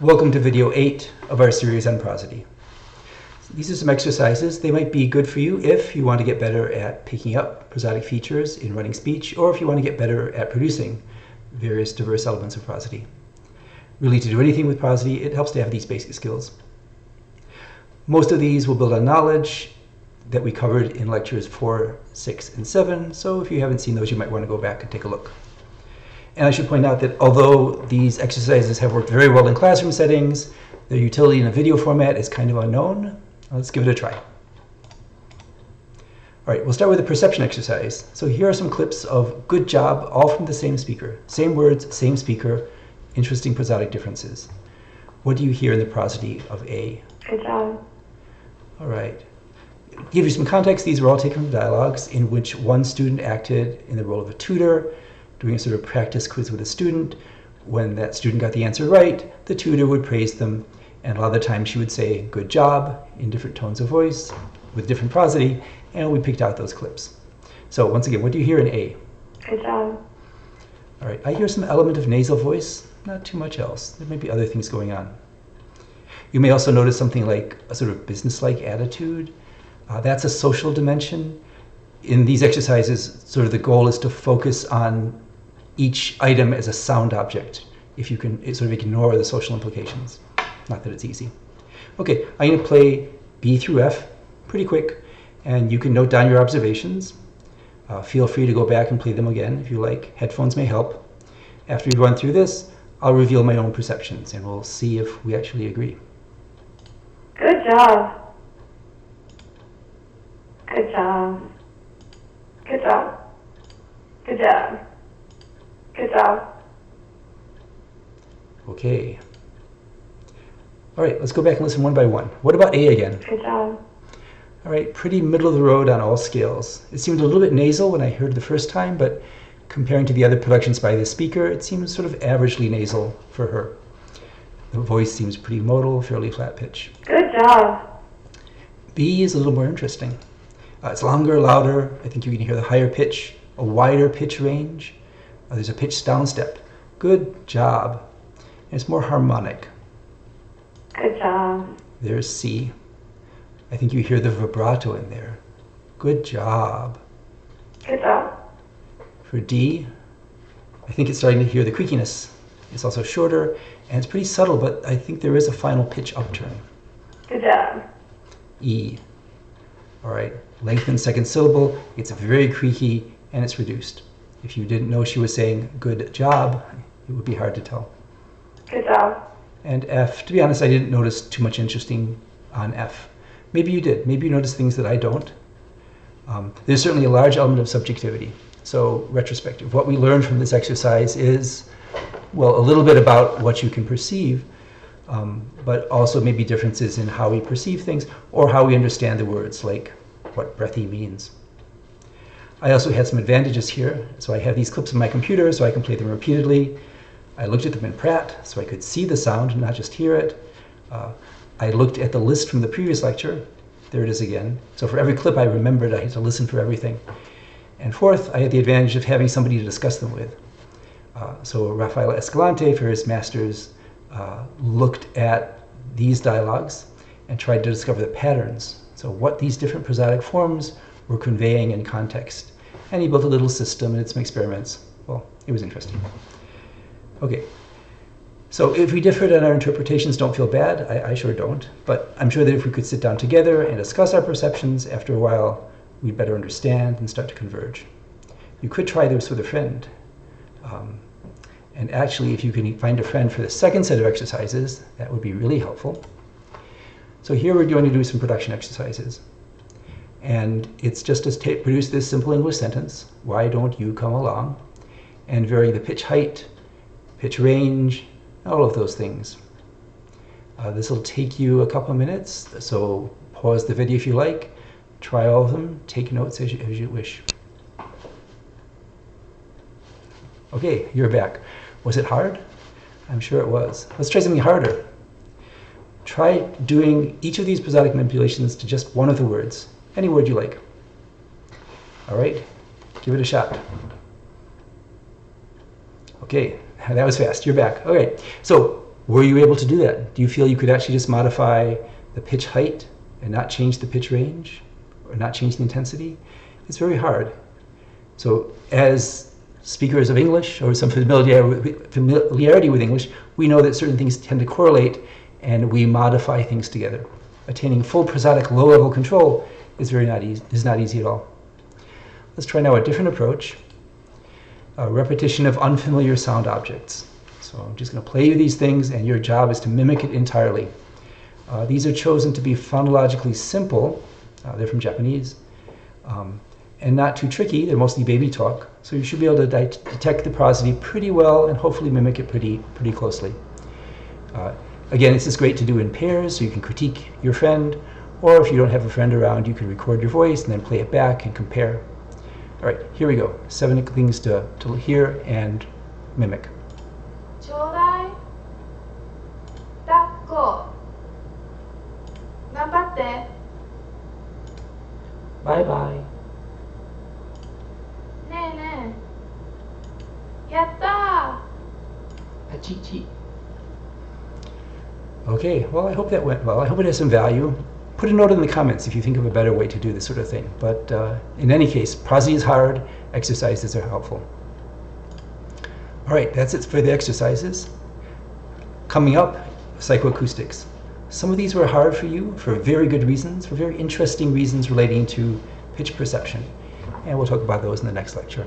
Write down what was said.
Welcome to video 8 of our series on prosody. These are some exercises. They might be good for you if you want to get better at picking up prosodic features in running speech, or if you want to get better at producing various diverse elements of prosody. Really, to do anything with prosody, it helps to have these basic skills. Most of these will build on knowledge that we covered in lectures 4, 6, and 7, so if you haven't seen those, you might want to go back and take a look. And I should point out that although these exercises have worked very well in classroom settings, their utility in a video format is kind of unknown. Let's give it a try. All right, we'll start with a perception exercise. So here are some clips of good job, all from the same speaker. Same words, same speaker, interesting prosodic differences. What do you hear in the prosody of A? Good job. All right. Give you some context, these were all taken from dialogues in which one student acted in the role of a tutor, doing a sort of practice quiz with a student. When that student got the answer right, the tutor would praise them, and a lot of the time she would say, good job, in different tones of voice, with different prosody, and we picked out those clips. So once again, what do you hear in A? Good job. All right, I hear some element of nasal voice, not too much else. There may be other things going on. You may also notice something like a sort of business-like attitude. That's a social dimension. In these exercises, sort of the goal is to focus on each item as a sound object, if you can sort of ignore the social implications. Not that it's easy. Okay, I'm going to play B through F pretty quick, and you can note down your observations. Feel free to go back and play them again if you like. Headphones may help. After we run through this, I'll reveal my own perceptions, and we'll see if we actually agree. Good job. Good job. Good job. Good job. Good job. Okay. All right, let's go back and listen one by one. What about A again? Good job. All right, pretty middle of the road on all scales. It seemed a little bit nasal when I heard it the first time, but comparing to the other productions by the speaker, it seems sort of averagely nasal for her. The voice seems pretty modal, fairly flat pitch. Good job. B is a little more interesting. It's longer, louder. I think you can hear the higher pitch, a wider pitch range. There's a pitch down step. Good job. And it's more harmonic. Good job. There's C. I think you hear the vibrato in there. Good job. Good job. For D, I think it's starting to hear the creakiness. It's also shorter, and it's pretty subtle, but I think there is a final pitch upturn. Good job. E. All right, lengthened second syllable. It's very creaky, and it's reduced. If you didn't know she was saying good job, it would be hard to tell. Good job. And F, to be honest, I didn't notice too much interesting on F. Maybe you did. Maybe you noticed things that I don't. There's certainly a large element of subjectivity. So retrospective. What we learned from this exercise is, well, a little bit about what you can perceive, but also maybe differences in how we perceive things or how we understand the words, like what breathy means. I also had some advantages here. So I have these clips on my computer so I can play them repeatedly. I looked at them in Pratt so I could see the sound and not just hear it. I looked at the list from the previous lecture. There it is again. So for every clip I remembered, I had to listen for everything. And fourth, I had the advantage of having somebody to discuss them with. So Rafael Escalante, for his master's, looked at these dialogues and tried to discover the patterns. So what these different prosodic forms were conveying in context. And he built a little system and did some experiments. Well, it was interesting. Okay, so if we differed in our interpretations, don't feel bad. I sure don't. But I'm sure that if we could sit down together and discuss our perceptions, after a while, we'd better understand and start to converge. You could try this with a friend. And actually, if you can find a friend for the second set of exercises, that would be really helpful. So here we're going to do some production exercises. And it's just to produce this simple English sentence, why don't you come along? And vary the pitch height, pitch range, all of those things. This will take you a couple of minutes, so pause the video if you like, try all of them, take notes as you wish. Okay, you're back. Was it hard? I'm sure it was. Let's try something harder. Try doing each of these prosodic manipulations to just one of the words. Any word you like. All right, give it a shot. Okay, that was fast. You're back. Okay, so Were you able to do that? Do you feel you could actually just modify the pitch height and not change the pitch range or not change the intensity? It's very hard. So as speakers of English or some familiarity with English, we know that certain things tend to correlate and we modify things together. Attaining full prosodic low-level control is not easy at all. Let's try now a different approach, a repetition of unfamiliar sound objects. So I'm just going to play you these things and your job is to mimic it entirely. These are chosen to be phonologically simple. They're from Japanese. And not too tricky. They're mostly baby talk. So you should be able to detect the prosody pretty well and hopefully mimic it pretty closely. Again, this is great to do in pairs, so you can critique your friend, or if you don't have a friend around, you can record your voice and then play it back and compare. All right, here we go. 7 things to hear and mimic. ちょうだい抱っこ頑張って Bye bye. ねえねえやった Pachichi. Okay, well, I hope that went well. I hope it has some value. Put a note in the comments if you think of a better way to do this sort of thing. But in any case, prosody is hard, exercises are helpful. All right, that's it for the exercises. Coming up, psychoacoustics. Some of these were hard for you for very good reasons, for very interesting reasons relating to pitch perception. And we'll talk about those in the next lecture.